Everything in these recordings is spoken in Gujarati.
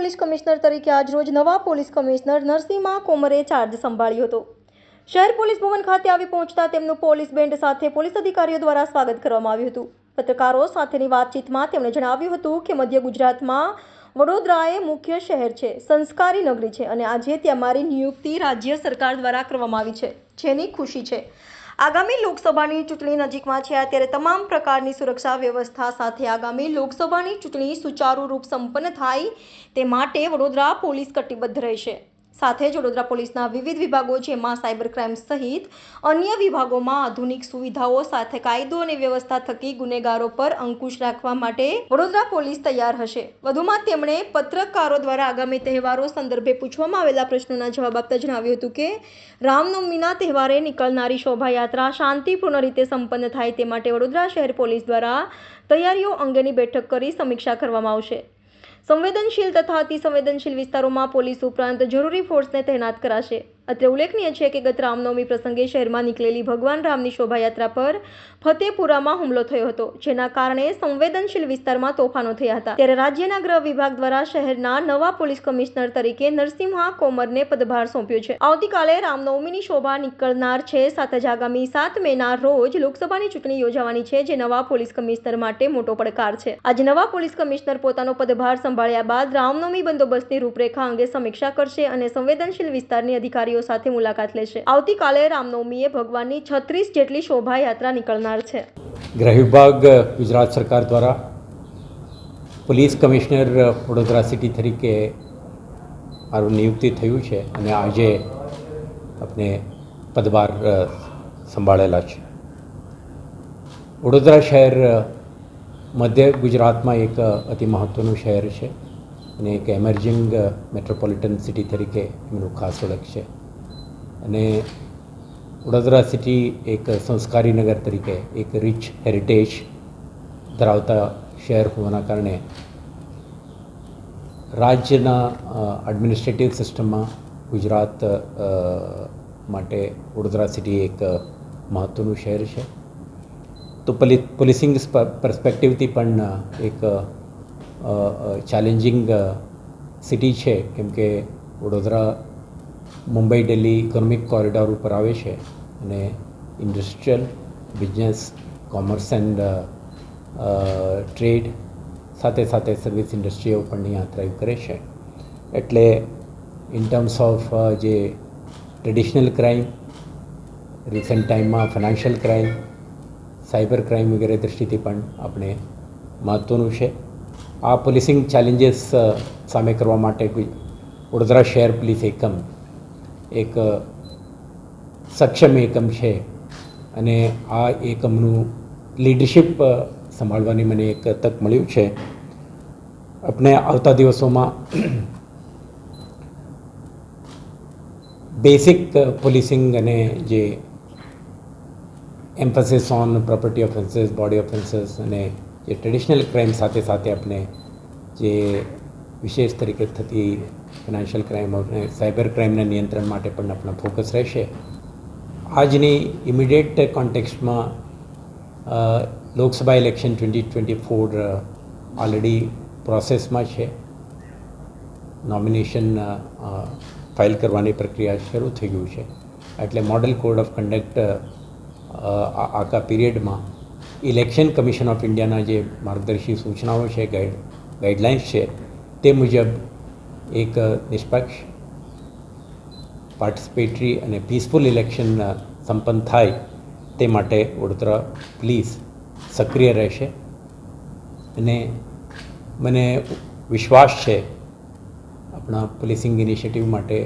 પોલીસ કમિશનર તરીકે આજરોજ નવા પોલીસ કમિશનર નરસિંહા કોમરે ચાર્જ સંભાળ્યો હતો। શહેર પોલીસ ભવન ખાતે આવી પહોંચતા તેમનું પોલીસ બેન્ડ સાથે પોલીસ અધિકારીઓ દ્વારા સ્વાગત કરવામાં આવ્યું હતું। પત્રકારો સાથેની વાતચીતમાં તેમણે જણાવ્યું હતું કે મધ્ય ગુજરાતમાં વડોદરા એ મુખ્ય શહેર છે, સંસ્કારી નગરી છે અને આજે ત્યાં મારી નિયુક્તિ રાજ્ય સરકાર દ્વારા કરવામાં આવી છે, જેની ખુશી છે। આગામી લોકસભાની ચૂંટણી નજીકમાં છે, ત્યારે તમામ પ્રકારની સુરક્ષા વ્યવસ્થા સાથે આગામી લોકસભાની ચૂંટણી સુચારુ રૂપ સંપન્ન થાય તે માટે વડોદરા પોલીસ કટિબદ્ધ રહેશે। સાથે જ વડોદરા પોલીસના વિવિધ વિભાગો જેમાં સાયબર ક્રાઇમ સહિત અન્ય વિભાગોમાં આધુનિક સુવિધાઓ સાથે કાયદો અને વ્યવસ્થા થકી ગુનેગારો પર અંકુશ રાખવા માટે વડોદરા પોલીસ તૈયાર હશે। વધુમાં તેમણે પત્રકારો દ્વારા આગામી તહેવારો સંદર્ભે પૂછવામાં આવેલા પ્રશ્નોના જવાબ આપતા જણાવ્યું હતું કે રામનવમીના તહેવારે નીકળનારી શોભાયાત્રા શાંતિપૂર્ણ રીતે સંપન્ન થાય તે માટે વડોદરા શહેર પોલીસ દ્વારા તૈયારીઓ અંગેની બેઠક કરી સમીક્ષા કરવામાં આવશે। સંવેદનશીલ તથા અતિ સંવેદનશીલ વિસ્તારોમાં પોલીસ ઉપરાંત જરૂરી ફોર્સને તૈનાત કરાશે। અત્રે ઉલ્લેખનીય છે કે ગત રામનવમી પ્રસંગે શહેરમાં નીકળેલી ભગવાન રામની શોભાયાત્રા પર ફતેપુરામાં હુમલો થયો હતો, જેના કારણે સંવેદનશીલ વિસ્તારમાં તોફાનો થયા હતા। ત્યારે રાજ્યના ગૃહ વિભાગ દ્વારા શહેરના નવા પોલીસ કમિશનર તરીકે નરસિંહા કોમરને પદભાર સોંપ્યો છે। આવતીકાલે રામનવમીની શોભા નીકળનાર છે, સાથે જ આગામી 7 મેના રોજ લોકસભાની ચૂંટણી યોજાવાની છે, જે નવા પોલીસ કમિશનર માટે મોટો પડકાર છે। આજે નવા પોલીસ કમિશનર પોતાનો પદભાર સંભાળ્યા બાદ રામનવમી બંદોબસ્તની રૂપરેખા અંગે સમીક્ષા કરશે અને સંવેદનશીલ વિસ્તારની અધિકારીઓ સાથે મુલાકાત લેશે। આવતીકાલે રામનવમીએ ભગવાનની 36 જેટલી શોભાયાત્રા નીકળનાર છે। ગૃહ વિભાગ ગુજરાત સરકાર દ્વારા પોલીસ કમિશનર વડોદરા સિટી તરીકે મારું નિયુક્તિ થયું છે અને આજે આપણે પદભાર સંભાળેલા છે। વડોદરા શહેર મધ્ય ગુજરાતમાં એક અતિ મહત્ત્વનું શહેર છે અને એક એમર્જિંગ મેટ્રોપોલિટન સિટી તરીકે એમનું ખાસ ઓળખ છે અને વડોદરા સિટી એક સંસ્કારી નગર તરીકે એક રિચ હેરિટેજ ધરાવતા શહેર હોવાના કારણે રાજ્યના એડમિનિસ્ટ્રેટિવ સિસ્ટમમાં ગુજરાત માટે વડોદરા સિટી એક મહત્ત્વનું શહેર છે। તો પોલીસિંગ પર્સપેક્ટિવથી પણ એક ચેલેન્જિંગ સિટી છે, કેમ કે વડોદરા મુંબઈ દિલ્હી ઇકોનોમિક કોરિડોર ઉપર આવે છે અને industrial business commerce and trade સાથે સાથે સર્વિસ ઇન્ડસ્ટ્રીઓ પણ અહીંયા થ્રાઇવ કરે છે। એટલે ઇન ટર્મ્સ ઓફ જે ટ્રેડિશનલ ક્રાઇમ, રિસન્ટ ટાઈમમાં ફાઇનાન્શિયલ ક્રાઇમ, સાયબર ક્રાઇમ વગેરે દૃષ્ટિથી પણ આપણે મહત્ત્વનું છે। આ પોલીસિંગ ચેલેન્જીસ સામે કરવા માટે વડોદરા શહેર પોલીસ એકમ એક સક્ષમ એકમ છે અને આ એકમનું લીડરશિપ સંભાળવાની મને એક તક મળ્યું છે। આપણે આવતા દિવસોમાં બેસિક પોલીસિંગ અને જે emphasis on property offences, body offences અને જે ટ્રેડિશનલ ક્રાઇમ સાથે સાથે આપણે જે વિશેષ તરીકે થતી ફાઇનાન્શિયલ ક્રાઇમ અને સાયબર ક્રાઇમના નિયંત્રણ માટે પણ આપણા ફોકસ રહેશે। આજની ઇમિડિયેટ કોન્ટેક્સ્ટમાં લોકસભા ઇલેક્શન 2024 ઓલરેડી પ્રોસેસમાં છે। નોમિનેશન ફાઇલ કરવાની પ્રક્રિયા શરૂ થઈ ગયું છે, એટલે મોડલ કોડ ઓફ કન્ડક્ટ આખા પીરિયડમાં ઇલેક્શન કમિશન ઓફ ઇન્ડિયાના જે માર્ગદર્શી સૂચનાઓ છે, ગાઈડલાઇન્સ છે, તે મુજબ એક નિષ્પક્ષ, પાર્ટિસિપેટરી અને પીસફુલ ઇલેક્શન સંપન્ન થાય તે માટે વડોદરા પોલીસ સક્રિય રહેશે અને મને વિશ્વાસ છે આપણા પોલીસિંગ ઇનિશિયેટિવ માટે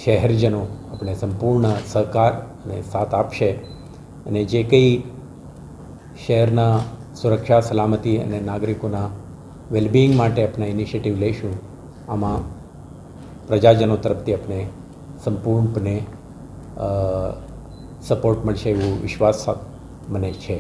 શહેરજનો આપણે સંપૂર્ણ સહકાર અને સાથ આપશે અને જે કંઈ શહેરના સુરક્ષા, સલામતી અને નાગરિકોના વેલબિંગ માટે આપણે ઇનિશિયેટિવ લઈશું, આમાં પ્રજાજનો તરફથી આપણે સંપૂર્ણપણે સપોર્ટ મળશે એવો વિશ્વાસ મને છે।